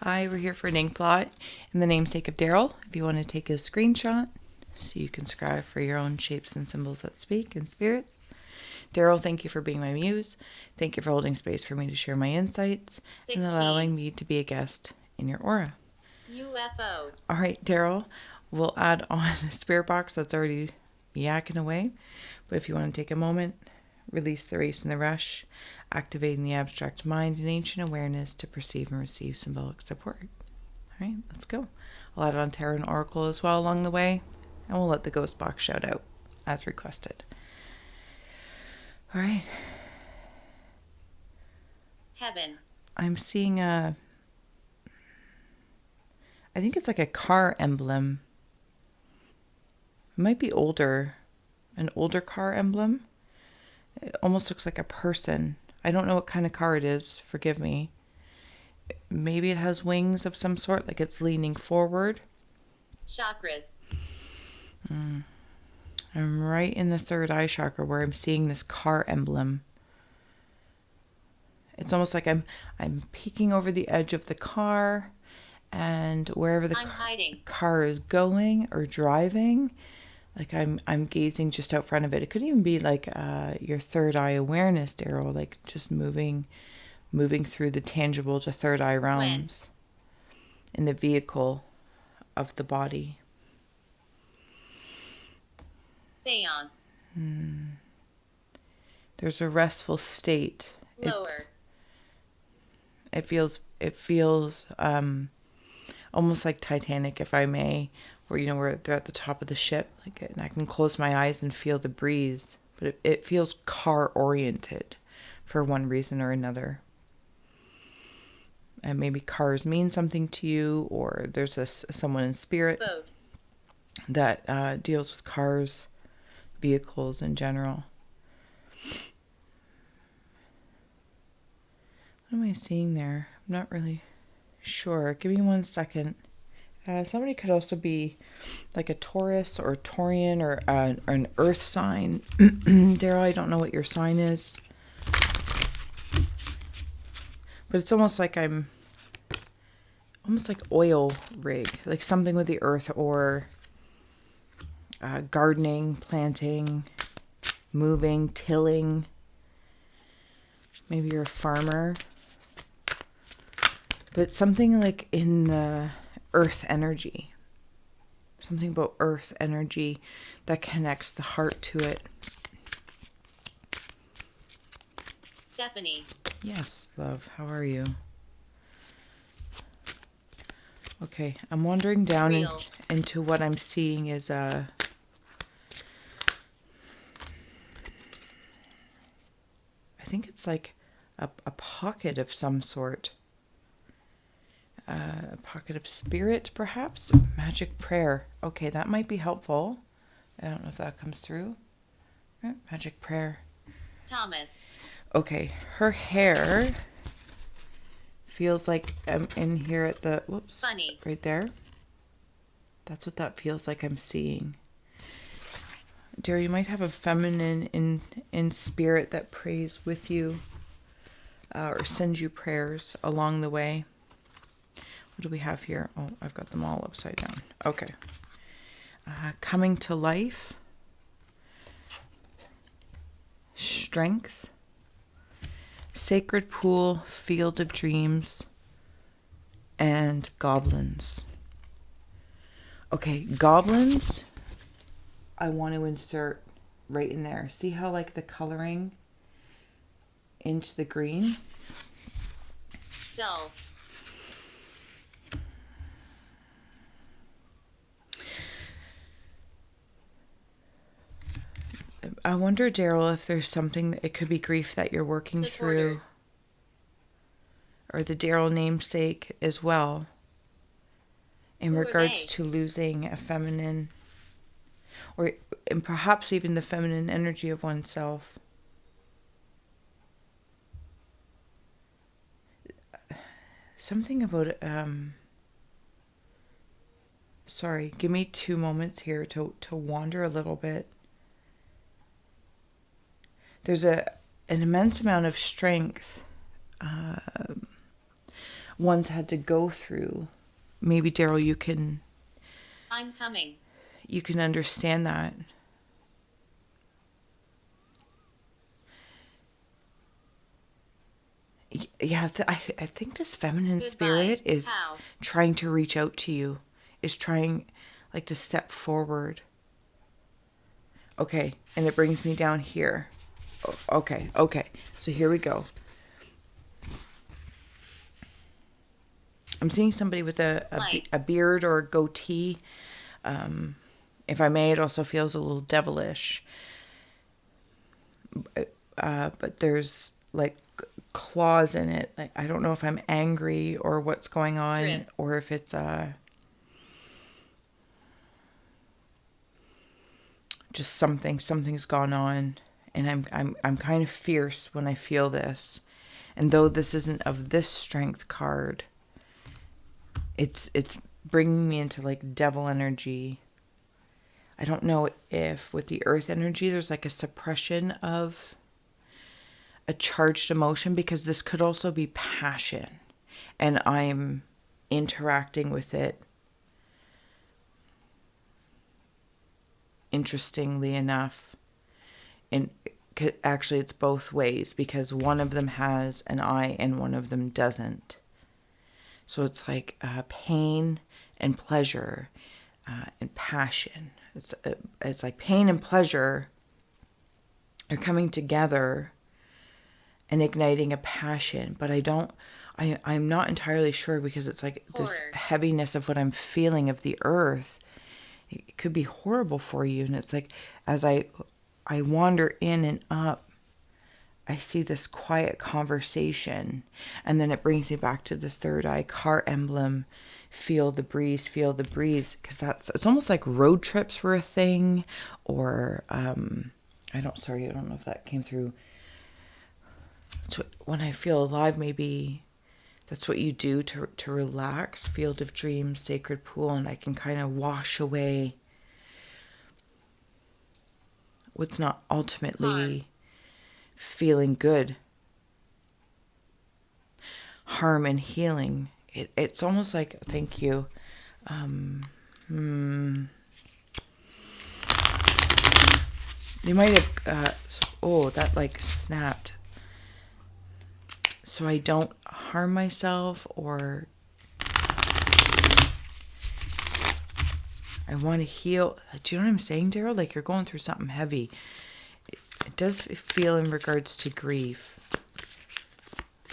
Hi, we're here for an Inkblot in the namesake of Darryl. If you want to take a screenshot so you can scry for your own shapes and symbols that speak and spirits. Darryl, thank you for being my muse. Thank you for holding space for me to share my insights 16. and allowing me to be a guest in your aura. UFO. All right, Darryl, we'll add on a spirit box that's already yakking away. But if you want to take a moment, release the race and the rush, activating the abstract mind and ancient awareness to perceive and receive symbolic support. All right, let's go. I'll add on tarot and oracle as well along the way, and we'll let the ghost box shout out as requested. All right. Heaven. I'm seeing I think it's like a car emblem. It might be older, an older car emblem. It almost looks like a person. I don't know what kind of car it is. Forgive me. Maybe it has wings of some sort, like it's leaning forward. Chakras. I'm right in the third eye chakra where I'm seeing this car emblem. It's almost like I'm peeking over the edge of the car, and wherever the car is going or driving, like I'm gazing just out front of it. It could even be like your third eye awareness, Darryl, like just moving through the tangible to third eye realms in the vehicle of the body. Seance. There's a restful state. Lower. It feels almost like Titanic, if I may, where they're at the top of the ship, like, and I can close my eyes and feel the breeze, but it feels car oriented for one reason or another. And maybe cars mean something to you, or there's someone in spirit Boat. that deals with cars, vehicles in general. What am I seeing there? I'm not really sure. Give me 1 second. Somebody could also be like a Taurus or a Taurian or an earth sign. Darryl, I don't know what your sign is. But it's almost like oil rig, like something with the earth, or gardening, planting, moving, tilling. Maybe you're a farmer. But something like in the earth energy. Something about earth energy that connects the heart to it. Stephanie. Yes, love. How are you? Okay, I'm wandering down into what I'm seeing is I think it's like a pocket of some sort. A pocket of spirit, perhaps? Magic prayer. Okay, that might be helpful. I don't know if that comes through. Magic prayer. Thomas. Okay, her hair feels like I'm in here at the... Whoops. Funny. Right there. That's what that feels like I'm seeing. Darryl, you might have a feminine in spirit that prays with you or sends you prayers along the way. What do we have here? Oh, I've got them all upside down. Okay. Coming to life. Strength. Sacred pool, field of dreams. And goblins. Okay, goblins, I want to insert right in there. See how like the coloring into the green? Dull. I wonder, Darryl, if there's something, it could be grief that you're working through. Or the Darryl namesake as well. In regards to losing a feminine, and perhaps even the feminine energy of oneself. Something about it, sorry, give me 2 moments here to wander a little bit. There's an immense amount of strength one's had to go through. Maybe Darryl, I'm coming. you can understand that. Yeah, I think this feminine Goodbye. spirit is How? trying to reach out to you, is trying like to step forward. Okay, and it brings me down here. Okay. So here we go. I'm seeing somebody with a beard or a goatee. If I may, it also feels a little devilish. But there's like claws in it. Like, I don't know if I'm angry or what's going on, Drip. or if it's just something's gone on, and I'm kind of fierce when I feel this. And though this isn't of this strength card, it's bringing me into like devil energy. I don't know if with the earth energy there's like a suppression of a charged emotion, because this could also be passion and I'm interacting with it, interestingly enough. And actually it's both ways, because one of them has an eye and one of them doesn't. So it's like pain and pleasure and passion. It's like pain and pleasure are coming together and igniting a passion. But I'm not entirely sure, because it's like Horror. this heaviness of what I'm feeling of the earth. It could be horrible for you. And it's like, as I wander in and up, I see this quiet conversation, and then it brings me back to the third eye car emblem. Feel the breeze, because it's almost like road trips were a thing, or I don't know if that came through. So when I feel alive, maybe that's what you do to relax. Field of dreams, sacred pool, and I can kind of wash away what's not ultimately feeling good. Harm and healing. It's almost like, thank you. You might have, that like snapped. So I don't harm myself, or I want to heal. Do you know what I'm saying, Darryl? Like, you're going through something heavy. It does feel in regards to grief.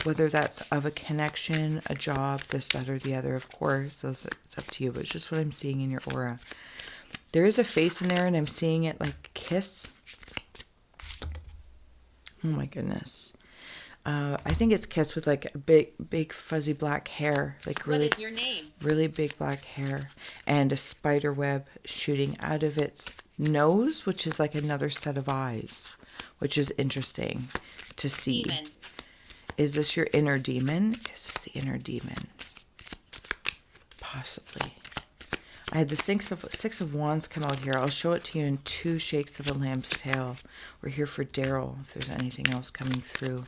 Whether that's of a connection, a job, this, that, or the other, of course, it's up to you. But it's just what I'm seeing in your aura. There is a face in there, and I'm seeing it like kiss. Oh my goodness. I think it's kiss with like a big fuzzy black hair. Like really, what is your name? Really big black hair. And a spider web shooting out of its nose, which is like another set of eyes, which is interesting to see. Demon. Is this your inner demon? Is this the inner demon? Possibly. I had the Six of Wands come out here. I'll show it to you in 2 shakes of a lamb's tail. We're here for Darryl, if there's anything else coming through.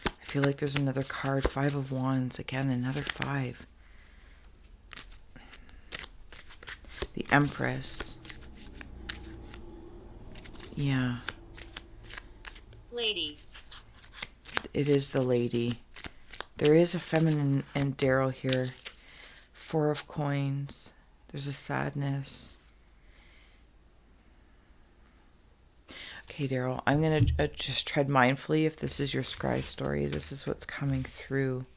I feel like there's another card. 5 of Wands. Again, another 5. The Empress. Yeah. Lady. It is the lady. There is a feminine and Darryl here. 4 of Coins. There's a sadness. Okay, Darryl, I'm going to just tread mindfully. If this is your scry story, this is what's coming through.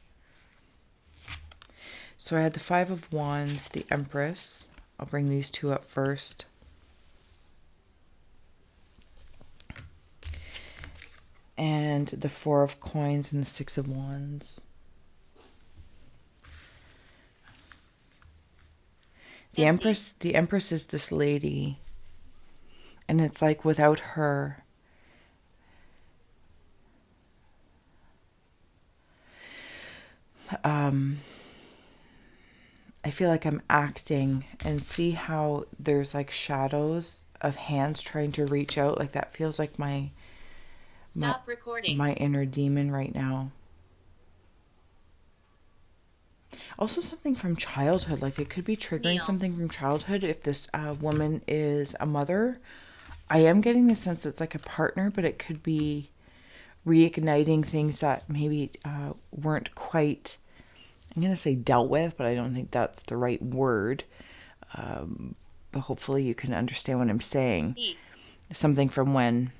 So I had the 5 of Wands, the Empress. I'll bring these 2 up first. And the 4 of Coins and the 6 of Wands. The Empress is this lady. And it's like without her, I feel like I'm acting, and see how there's like shadows of hands trying to reach out. Like that feels like my Stop recording. My inner demon right now. Also something from childhood. Like it could be triggering Neil. something from childhood if this woman is a mother. I am getting the sense it's like a partner, but it could be reigniting things that maybe weren't quite, I'm going to say dealt with, but I don't think that's the right word. But hopefully you can understand what I'm saying. Eat. Something from when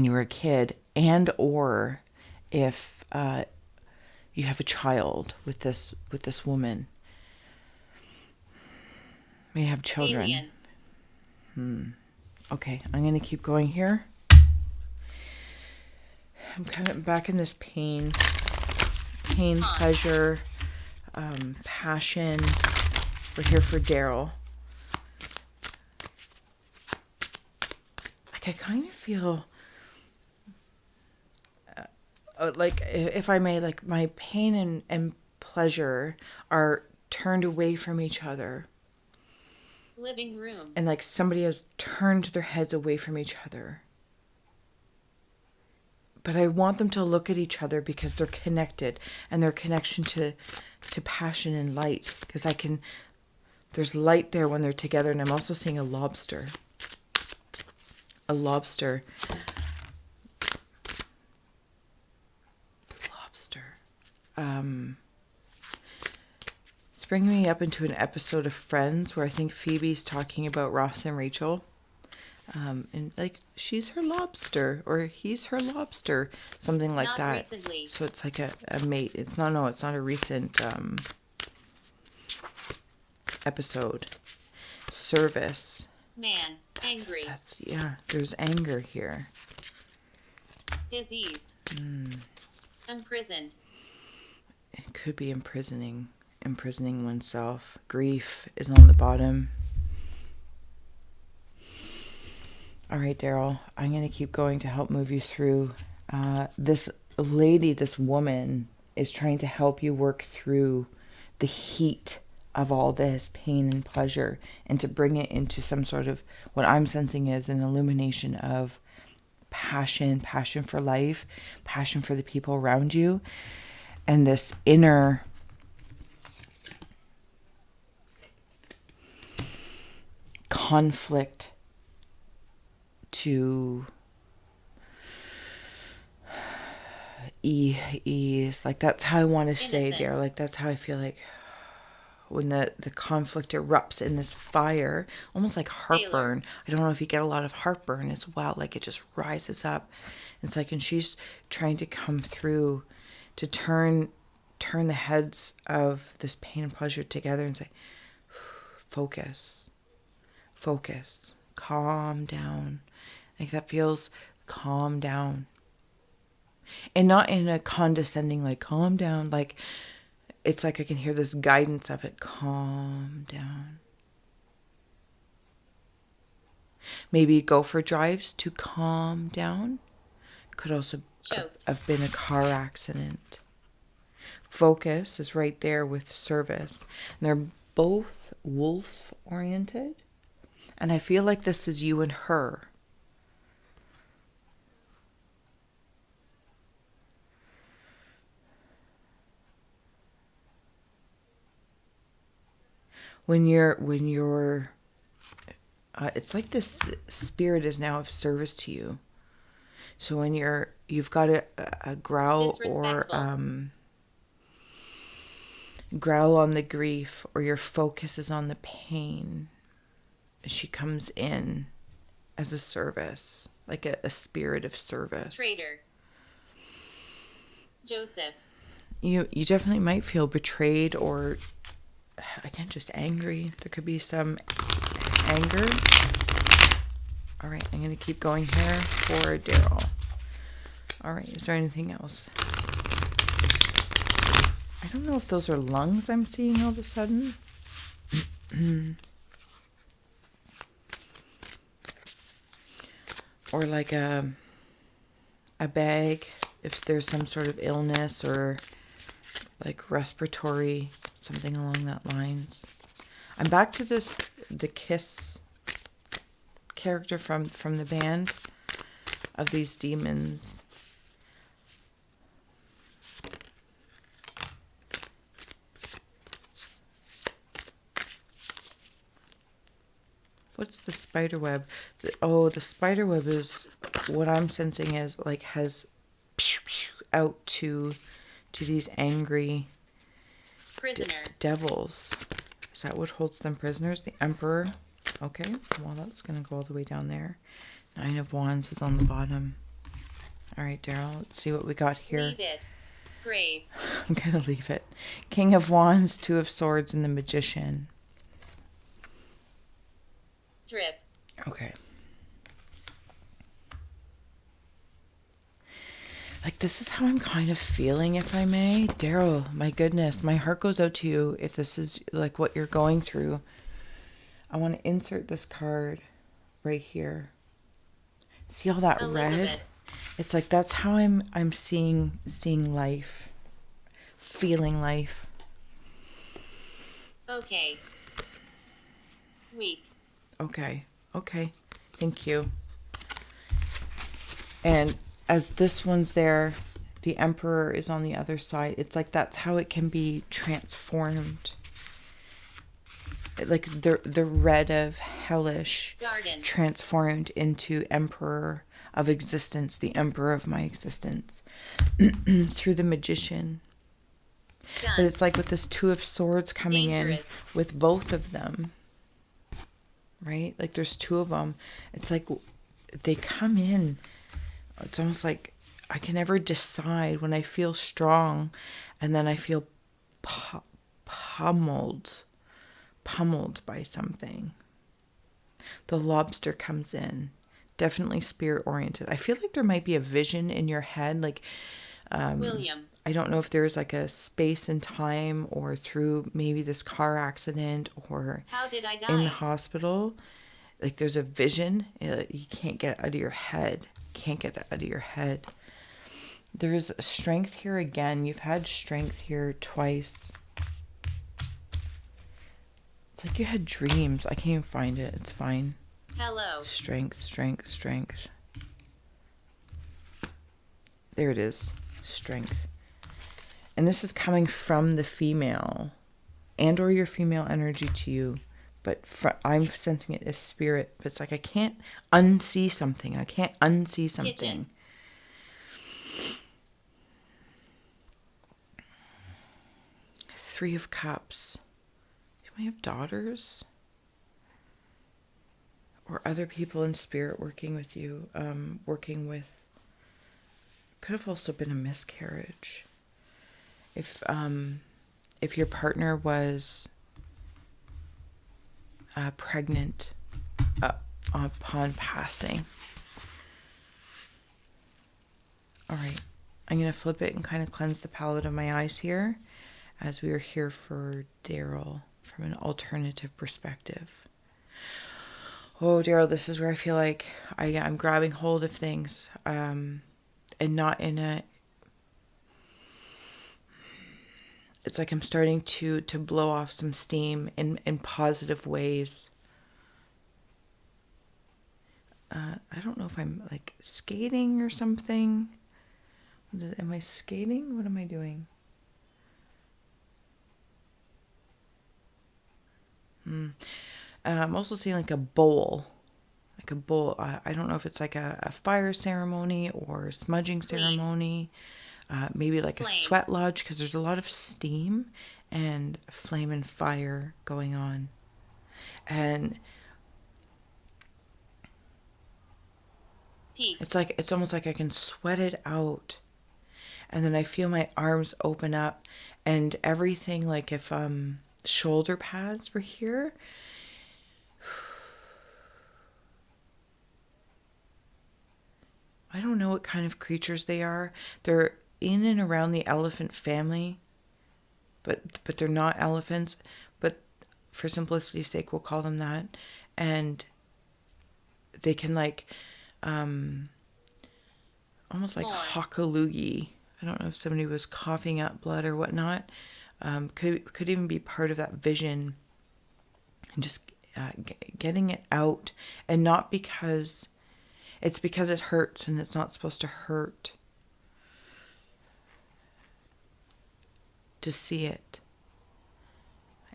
you were a kid, and or if you have a child with this woman. May have children. Alien. Okay, I'm going to keep going here. I'm kind of back in this pain, pleasure, passion. We're here for Darryl. Like I kind of feel like, if I may, like my pain and pleasure are turned away from each other. Living room. And like somebody has turned their heads away from each other. But I want them to look at each other because they're connected, and their connection to passion and light. Because there's light there when they're together, and I'm also seeing a lobster. A lobster. It's bringing me up into an episode of Friends where I think Phoebe's talking about Ross and Rachel. And like she's her lobster or he's her lobster, something like Not that. recently. So it's like a mate. It's not a recent episode. Service. Man. Angry. There's anger here. Diseased. Imprisoned. It could be imprisoning oneself. Grief is on the bottom. All right, Darryl, I'm going to keep going to help move you through. This lady, this woman, is trying to help you work through the heat of all this pain and pleasure and to bring it into some sort of, what I'm sensing is an illumination of passion for life, passion for the people around you, and this inner conflict to ease. Like that's how I want to say, Darryl. Like that's how I feel like when the conflict erupts in this fire, almost like heartburn. Sailor. I don't know if you get a lot of heartburn as well. Like it just rises up. It's like, and she's trying to come through to turn the heads of this pain and pleasure together and say, focus, calm down. Like that feels calm down. And not in a condescending, like calm down, like it's like I can hear this guidance of it. Calm down. Maybe go for drives to calm down. Could also have been a car accident. Focus is right there with service. And they're both wolf oriented. And I feel like this is you and her. When you're it's like this spirit is now of service to you. So when you've got a growl or growl on the grief, or your focus is on the pain, she comes in as a service, like a spirit of service. Traitor. Joseph. You definitely might feel betrayed, or again, just angry. There could be some anger. All right, I'm going to keep going here for Darryl. All right, is there anything else? I don't know if those are lungs I'm seeing all of a sudden. Or like a bag, if there's some sort of illness or like respiratory, something along that lines. I'm back to the Kiss character from the band of these demons. What's the spider web? The spider web is what I'm sensing is like has out to these angry Prisoner. devils. Is that what holds them prisoners? The Emperor. Okay, well that's gonna go all the way down there. 9 of Wands is on the bottom. All right, Darryl, let's see what we got here. Leave it. Grave. I'm gonna leave it. King of Wands, 2 of Swords, and the Magician. Drip. Okay. Like, this is how I'm kind of feeling, if I may. Darryl, my goodness, my heart goes out to you if this is like what you're going through. I want to insert this card right here. See all that Elizabeth. red? It's like that's how I'm seeing life, feeling life. Okay. Weak. Okay. Thank you. And as this one's there, the Emperor is on the other side. It's like that's how it can be transformed. Like the red of hellish Garden. transformed into Emperor of existence, the Emperor of my existence, through the Magician. Gun. But it's like with this 2 of Swords coming Dangerous. in with both of them, right? Like there's 2 of them. It's like they come in. It's almost like I can never decide when I feel strong and then I feel pummeled by something. The Lobster comes in. Definitely spirit oriented. I feel like there might be a vision in your head, like William. I don't know if there's like a space and time or through maybe this car accident or How did I die? in the hospital. Like there's a vision you can't get out of your head. There's strength here again. You've had strength here twice. It's like you had dreams. I can't even find it. It's fine. Hello. Strength. There it is. Strength. And this is coming from the female and or your female energy to you. But I'm sensing it as spirit. But it's like I can't unsee something. Kitchen. 3 of Cups. You might have daughters. Or other people in spirit working with you. Could have also been a miscarriage. If your partner was pregnant upon passing. All right, I'm going to flip it and kind of cleanse the palette of my eyes here as we are here for Darryl from an alternative perspective. Oh, Darryl, this is where I feel like I'm grabbing hold of things and not in a... It's like I'm starting to blow off some steam in positive ways. I don't know if I'm like skating or something. Am I skating? What am I doing? I'm also seeing like a bowl. I don't know if it's like a fire ceremony or a smudging ceremony. Maybe like Flame. A sweat lodge, because there's a lot of steam and flame and fire going on. And Peak. it's almost like I can sweat it out. And then I feel my arms open up and everything, like if shoulder pads were here. I don't know what kind of creatures they are. They're in and around the elephant family, but they're not elephants. But for simplicity's sake, we'll call them that. And they can like, almost like hakalugi. I don't know if somebody was coughing up blood or whatnot. Could even be part of that vision. And just getting it out, and not because it's because it hurts and it's not supposed to hurt. To see it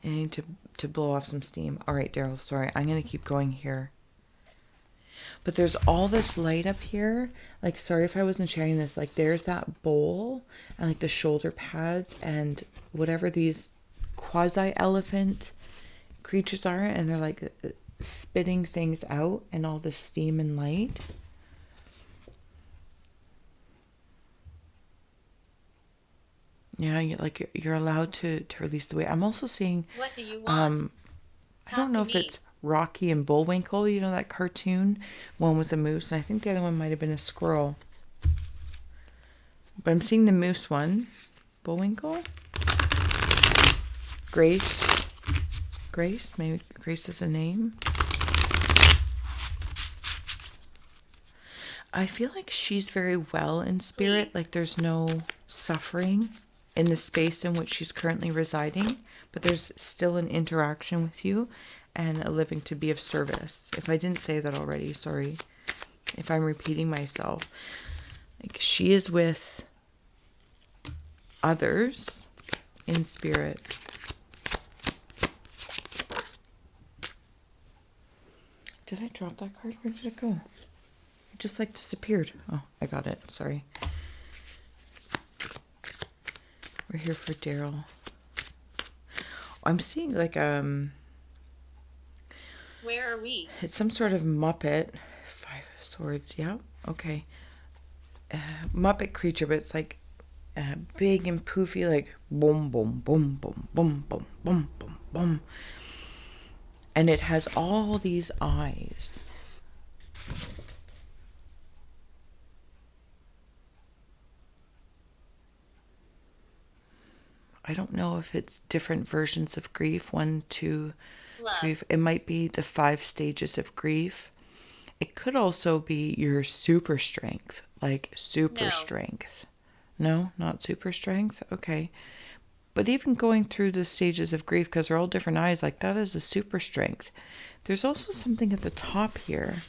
I need to blow off some steam. All right, Darryl, sorry. I'm going to keep going here. But there's all this light up here. Like, sorry if I wasn't sharing this. Like, there's that bowl and like the shoulder pads and whatever these quasi-elephant creatures are. And they're like spitting things out and all the steam and light. Yeah, you're allowed to release the weight. I'm also seeing. What do you want? I don't know if it's Rocky and Bullwinkle. You know that cartoon. One was a moose, and I think the other one might have been a squirrel. But I'm seeing the moose one. Bullwinkle. Grace. Maybe Grace is a name. I feel like she's very well in spirit. Please. Like there's no suffering in the space in which she's currently residing, but there's still an interaction with you and a living to be of service. If I didn't say that already, sorry if I'm repeating myself. Like she is with others in spirit. Did I drop that card? Where did it go? It just like disappeared. Oh, I got it. Sorry. We're here for Darryl. I'm seeing like Where are we? It's some sort of Muppet. 5 of Swords. Yeah. Okay. Muppet creature, but it's like big and poofy, like boom, boom, boom, boom, boom, boom, boom, boom, boom. And it has all these eyes. I don't know if it's different versions of grief. 1, 2, Love. grief. It might be the 5 stages of grief. It could also be your super strength, like super strength. No, not super strength. Okay. But even going through the stages of grief, because they're all different eyes, like that is a super strength. There's also something at the top here.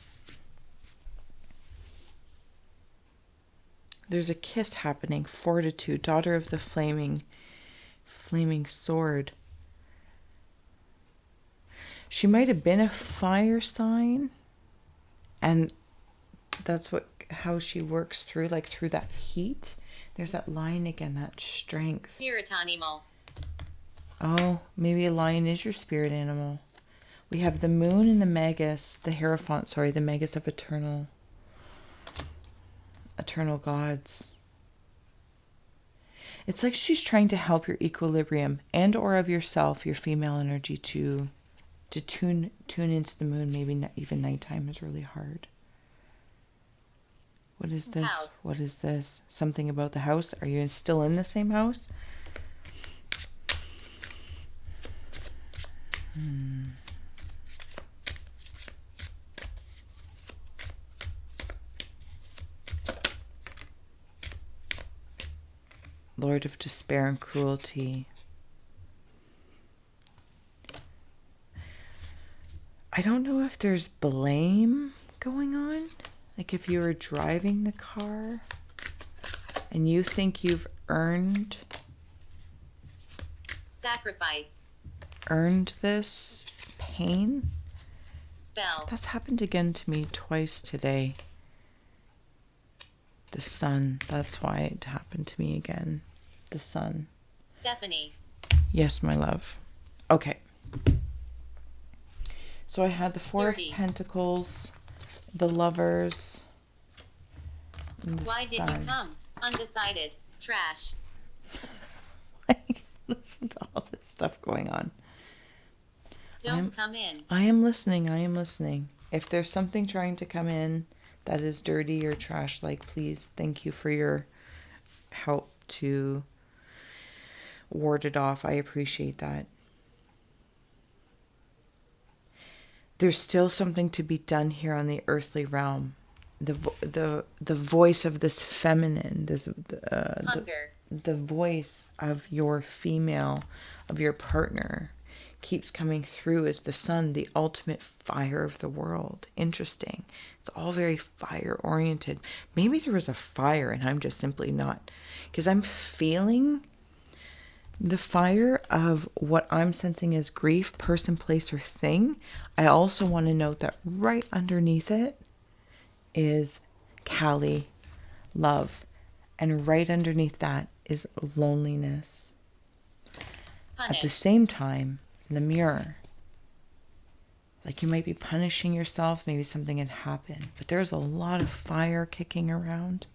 There's a kiss happening. Fortitude, daughter of the flaming sword. She might have been a fire sign, and that's how she works through, like through that heat. There's that line again, that strength. Spirit animal. Oh, maybe a lion is your spirit animal. We have the moon and the magus, the Hierophant, the magus of eternal gods. It's like she's trying to help your equilibrium and or of yourself, your female energy, to tune into the moon. Maybe even nighttime is really hard. What is this? House. What is this? Something about the house? Are you still in the same house? Lord of despair and cruelty. I don't know if there's blame going on. Like if you were driving the car and you think you've earned this pain. Spell. That's happened again to me twice today. The sun. That's why it happened to me again. The sun. Stephanie. Yes, my love. Okay. So I had the Four of Pentacles, the Lovers, and the Why Sun. did you come? Undecided. Trash. Listen to all this stuff going on. Don't come in. I am listening. If there's something trying to come in that is dirty or trash, like, please, thank you for your help to ward it off. I appreciate that. There's still something to be done here on the earthly realm. The voice of this feminine, the voice of your female, of your partner, keeps coming through as the sun, the ultimate fire of the world. Interesting. It's all very fire oriented. Maybe there was a fire and I'm just simply not, because I'm feeling The fire of what I'm sensing is grief, person, place, or thing. I also want to note that right underneath it is Kali, love. And right underneath that is loneliness. Punish. At the same time, the mirror. Like you might be punishing yourself, maybe something had happened. But there's a lot of fire kicking around.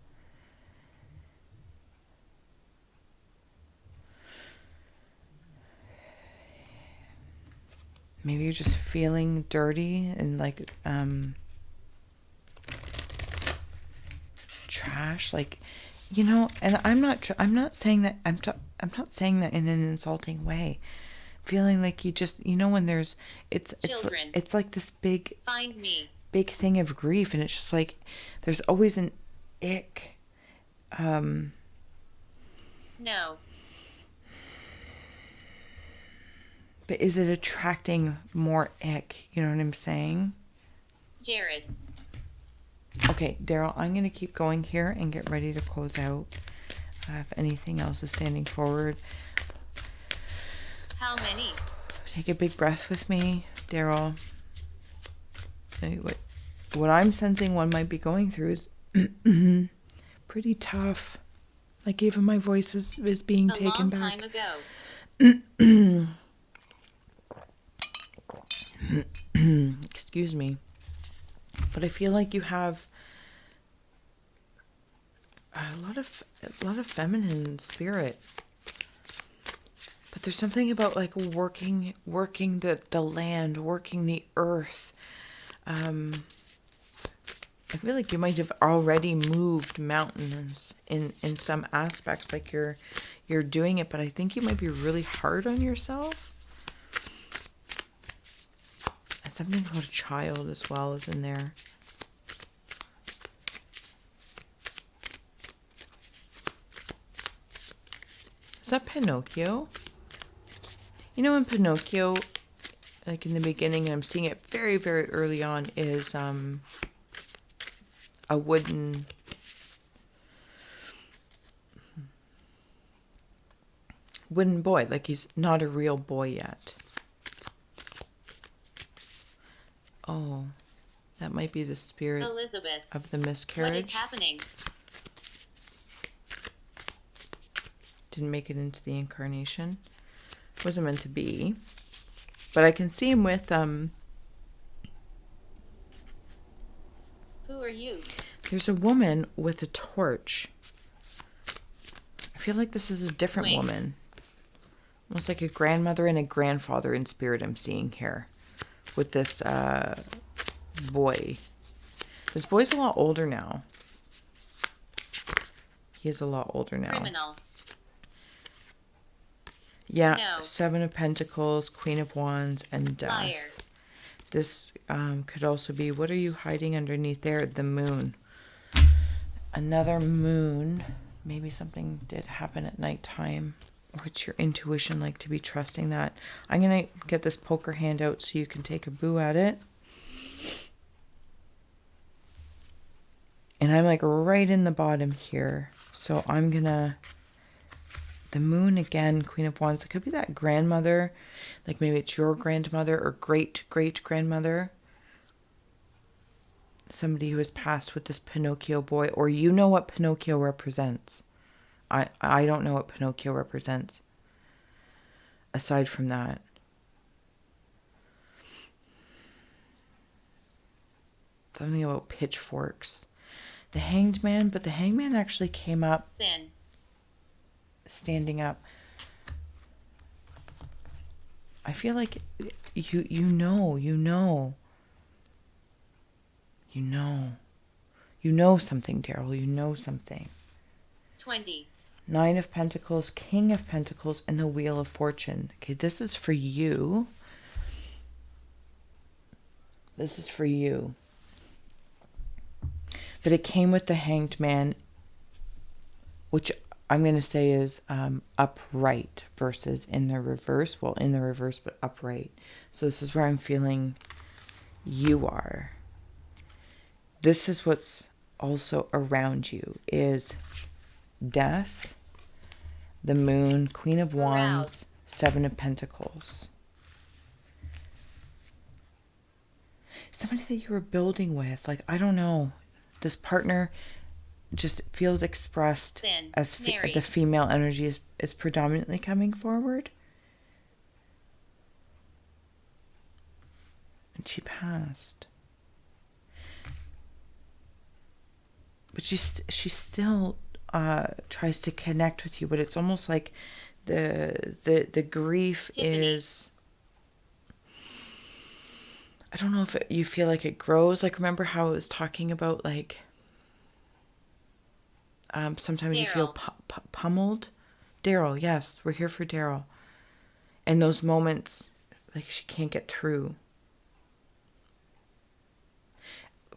Maybe you're just feeling dirty and like trash, like, you know. And I'm not saying that I'm not saying that in an insulting way. Feeling like you just, you know, when there's it's like this big Find me. Big thing of grief, and it's just like there's always an ick. No. But is it attracting more ick? You know what I'm saying? Jared. Okay, Darryl, I'm going to keep going here and get ready to close out. If anything else is standing forward. How many? Take a big breath with me, Darryl. What I'm sensing one might be going through is pretty tough. Like even my voice is being taken back. A long time ago. Excuse me. But I feel like you have a lot of feminine spirit. But there's something about like working the land, working the earth. I feel like you might have already moved mountains in some aspects, like you're doing it, but I think you might be really hard on yourself. And something about a child as well is in there. Is that Pinocchio? You know, in Pinocchio, like in the beginning, and I'm seeing it very, very early on, is a wooden boy. Like he's not a real boy yet. Oh, that might be the spirit Elizabeth. of the miscarriage. What is happening? Didn't make it into the incarnation. Wasn't meant to be. But I can see him with Who are you? There's a woman with a torch. I feel like this is a different woman. Almost like a grandmother and a grandfather in spirit I'm seeing here. With this boy. This boy's a lot older now. He is a lot older now. Criminal. Yeah, No. 7 of Pentacles, Queen of Wands, and Death. Liar. This could also be, what are you hiding underneath there? The moon. Another moon. Maybe something did happen at nighttime. What's your intuition like to be trusting that? I'm going to get this poker hand out so you can take a boo at it. And I'm like right in the bottom here. So I'm going to... The moon again, Queen of Wands. It could be that grandmother. Like maybe it's your grandmother or great-great-grandmother. Somebody who has passed with this Pinocchio boy. Or you know what Pinocchio represents. I don't know what Pinocchio represents. Aside from that. Something about pitchforks. The Hanged Man, but the Hanged Man actually came up. Sin. Standing up. I feel like you know something, Darryl. You know something. 20. 9 of Pentacles, King of Pentacles, and the Wheel of Fortune. Okay, this is for you. This is for you. But it came with the Hanged Man, which I'm going to say is upright versus in the reverse. Well, in the reverse, but upright. So this is where I'm feeling you are. This is what's also around you is death, the Moon, Queen of Wands, Arouse. Seven of Pentacles. Somebody that you were building with, like, I don't know, this partner just feels expressed Sin. as Mary. the female energy is predominantly coming forward. And she passed. But she still tries to connect with you, but it's almost like the grief Tiffany. is, I don't know if you feel like it grows. Like, remember how it was talking about, like, sometimes you feel pummeled. Darryl, yes, we're here for Darryl. And those moments, like, she can't get through.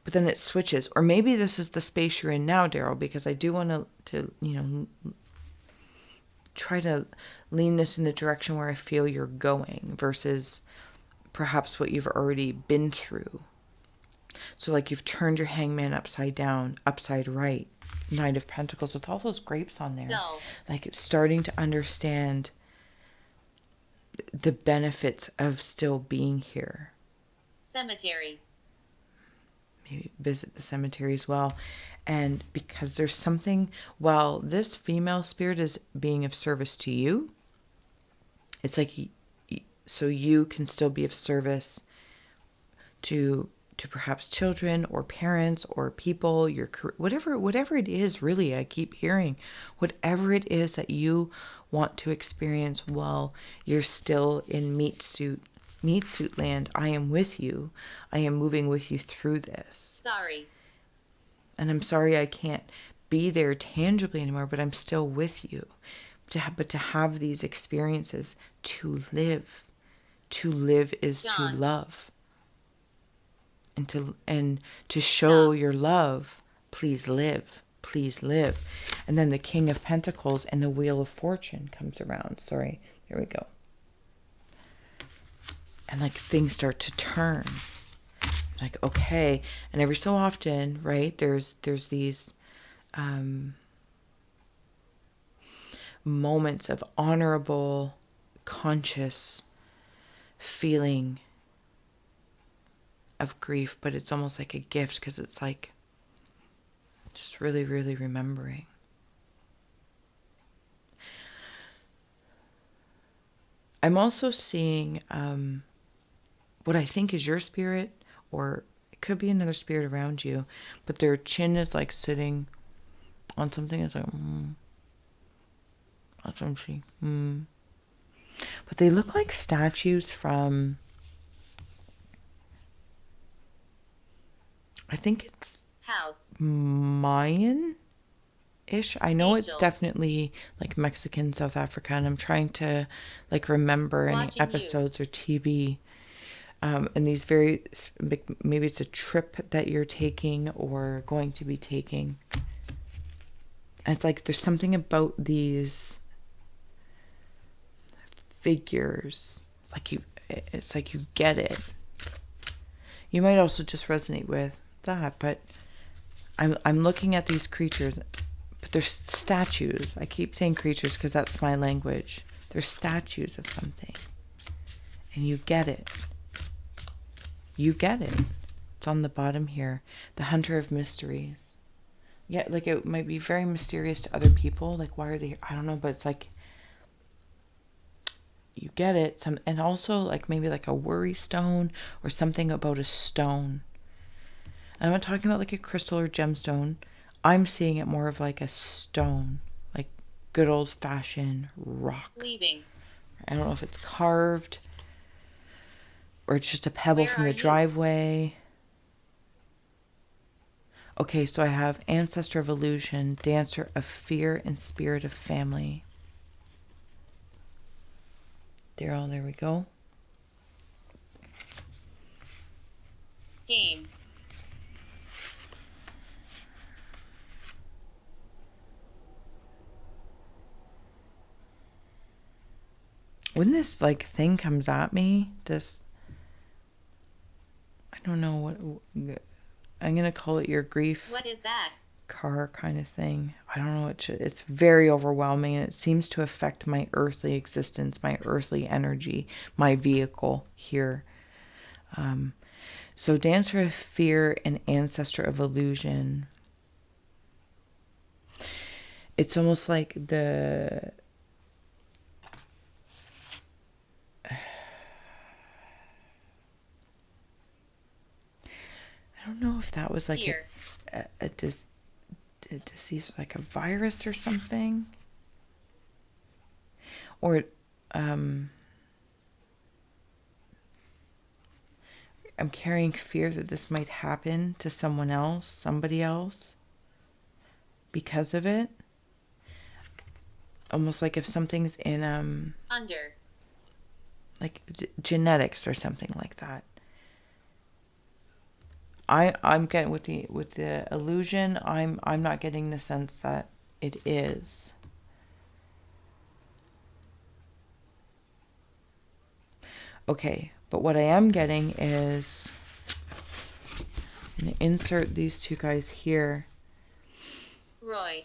But then it switches. Or maybe this is the space you're in now, Darryl, because I do want to try to lean this in the direction where I feel you're going versus perhaps what you've already been through. So, like, you've turned your hangman upside down, upside right. Knight of Pentacles with all those grapes on there. No. Like, it's starting to understand the benefits of still being here. Cemetery. Maybe visit the cemetery as well. And because there's something, while this female spirit is being of service to you, it's like, so you can still be of service to perhaps children or parents or people, your whatever it is, really. I keep hearing whatever it is that you want to experience while you're still in meat suit land. I am with you. I am moving with you through this. Sorry. And I'm sorry I can't be there tangibly anymore, but I'm still with you. But to have these experiences, to live is John. to love. And to show Stop. your love, please live. And then the King of Pentacles and the Wheel of Fortune comes around. Sorry, there we go. And, like, things start to turn. Like, okay. And every so often, right, there's these moments of honorable, conscious feeling of grief, but it's almost like a gift because it's like just really, really remembering. I'm also seeing what I think is your spirit, or it could be another spirit around you, but their chin is like sitting on something. It's like, that's what I'm seeing. But they look like statues from, I think it's House. Mayan-ish. I know it's Angel. definitely like Mexican, South Africa, and I'm trying to, like, remember any Watching you. episodes or TV. And these maybe it's a trip that you're taking or going to be taking. And it's like there's something about these figures, it's like you get it. You might also just resonate with that, but I'm looking at these creatures, but they're statues. I keep saying creatures because that's my language. They're statues of something, and you get it. It's on the bottom here. The Hunter of Mysteries. Yeah, like, it might be very mysterious to other people. Like, why are they? I don't know, but it's like you get it. And also, like, maybe like a worry stone or something about a stone. And I'm not talking about like a crystal or gemstone. I'm seeing it more of like a stone, like good old fashioned rock. Leaving. I don't know if it's carved or it's just a pebble Where from are the you? driveway. Okay, so I have Ancestor of Illusion, Dancer of Fear, and Spirit of Family. Darryl, there we go. Games. When this, like, thing comes at me, I don't know what, I'm going to call it your grief What is that? car kind of thing. I don't know, it's very overwhelming, and it seems to affect my earthly existence, my earthly energy, my vehicle here. So Dancer of Fear and Ancestor of Illusion. It's almost like I don't know if that was like a disease, like a virus or something. Or I'm carrying fear that this might happen to someone else, somebody else, because of it. Almost like if something's in under, like genetics or something like that. I'm getting with the illusion. I'm not getting the sense that it is. Okay, but what I am getting is, I'm going to insert these two guys here. Roy,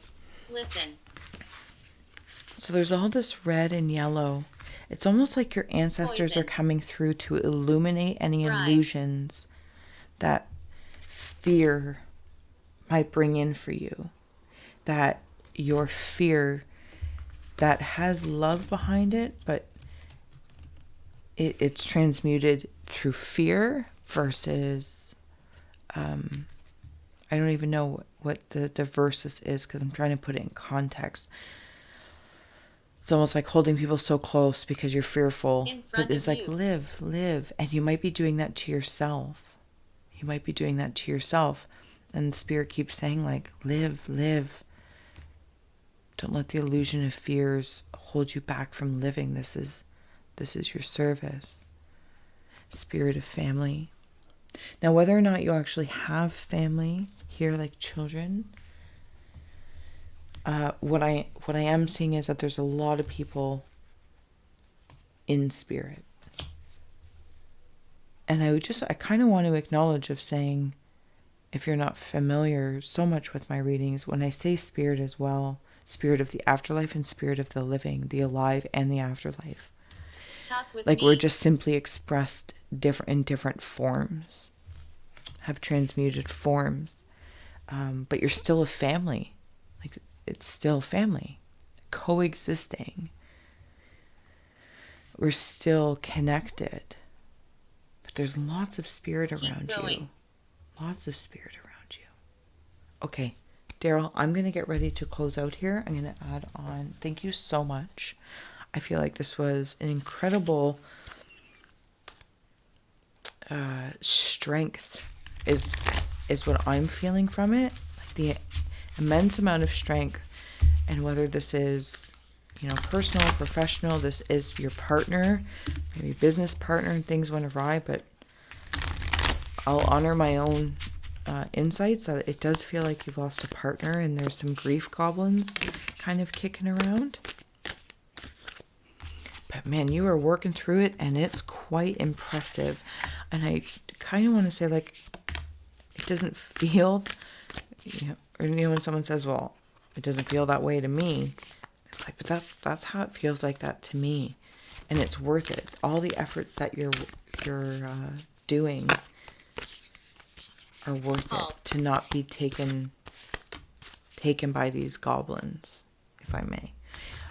listen. So there's all this red and yellow. It's almost like your ancestors Poison. are coming through to illuminate any illusions that fear might bring in for you. That your fear that has love behind it, but it's transmuted through fear versus I don't even know what the versus is, because I'm trying to put it in context. It's almost like holding people so close because you're fearful. But it's like, live. And you might be doing that to yourself. And the spirit keeps saying, like, live. Don't let the illusion of fears hold you back from living. This is your service. Spirit of family. Now, whether or not you actually have family here, like children, what I am seeing is that there's a lot of people in spirit. And I kind of want to acknowledge of saying, if you're not familiar so much with my readings, when I say spirit as well, spirit of the afterlife and spirit of the living, the alive and the afterlife. Like, we're just simply expressed in different forms, have transmuted forms. But you're still a family. Like, it's still family, coexisting. We're still connected. But there's lots of spirit around you. Lots of spirit around you. Okay, Darryl, I'm going to get ready to close out here. I'm going to add on. Thank you so much. I feel like this was an incredible strength is what I'm feeling from it. Like the immense amount of strength. And whether this is, personal, professional, this is your partner, maybe business partner, and things went awry, but I'll honor my own insights that it does feel like you've lost a partner and there's some grief goblins kind of kicking around. But man, you are working through it, and it's quite impressive. And I kind of want to say, like, it doesn't feel, when someone says, well, it doesn't feel that way to me. It's like, but that's how it feels like that to me. And it's worth it. All the efforts that you're doing are worth it to not be taken by these goblins, if I may.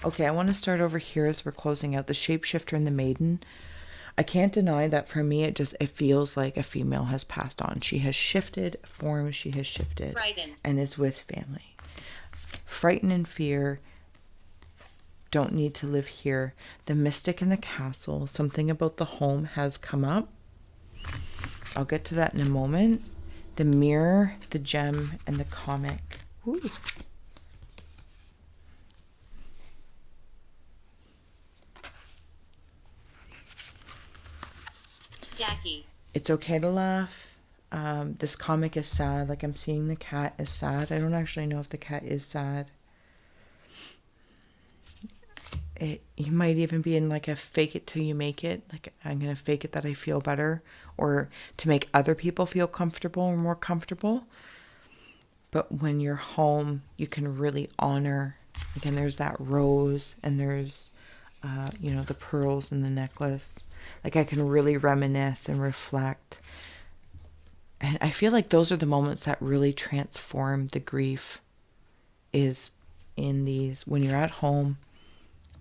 Okay, I want to start over here as we're closing out the shapeshifter and the maiden. I can't deny that for me, it feels like a female has passed on. She has shifted form, she has shifted. Frightened. And is with family. Frightened and fear don't need to live here. The mystic in the castle, something about the home has come up. I'll get to that in a moment. The mirror, the gem, and the comic. Ooh. Jackie. It's okay to laugh. This comic is sad. Like, I'm seeing the cat is sad. I don't actually know if the cat is sad. You might even be in like a fake it till you make it. Like, I'm going to fake it that I feel better, or to make other people feel comfortable or more comfortable. But when you're home, you can really honor. Again, there's that rose, and there's, the pearls in the necklace. Like, I can really reminisce and reflect. And I feel like those are the moments that really transform the grief, is in these, when you're at home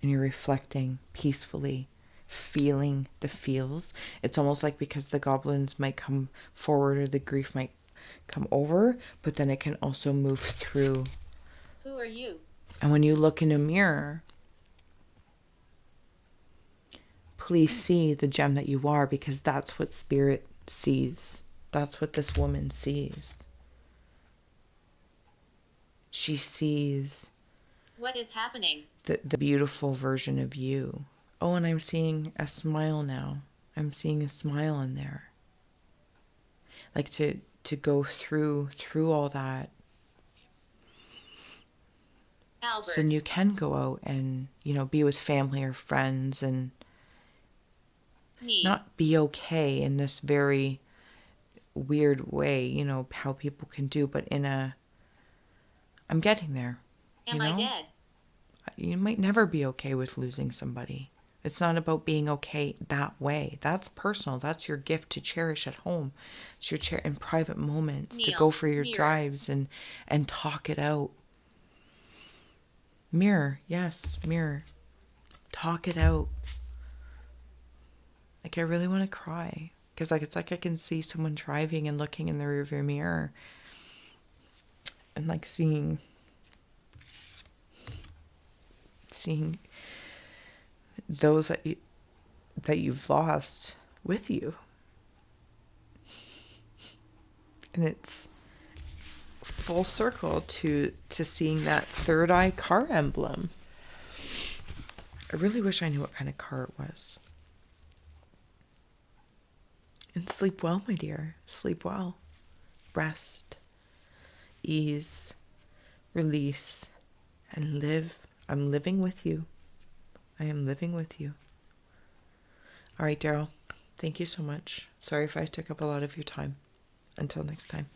and you're reflecting peacefully, feeling the feels. It's almost like, because the goblins might come forward or the grief might come over, but then it can also move through. Who are you? And when you look in a mirror, please see the gem that you are, because that's what spirit sees. That's what this woman sees. She sees What is happening? the beautiful version of you. Oh, and I'm seeing a smile now. I'm seeing a smile in there. Like, to go through all that. Albert. So you can go out and, be with family or friends and Me. not be okay in this very weird way, how people can do, but I'm getting there. Am I dead? You might never be okay with losing somebody. It's not about being okay that way. That's personal. That's your gift to cherish at home. It's your in private moments, to go for your drives and talk it out. Mirror, yes, mirror. Talk it out. Like, I really want to cry, because it's like I can see someone driving and looking in the rearview mirror and like seeing those that you've lost with you. And it's full circle to seeing that third eye car emblem. I really wish I knew what kind of car it was. And sleep well, my dear. Sleep well. Rest, ease, release, and live. I'm living with you. I am living with you. All right, Darryl. Thank you so much. Sorry if I took up a lot of your time. Until next time.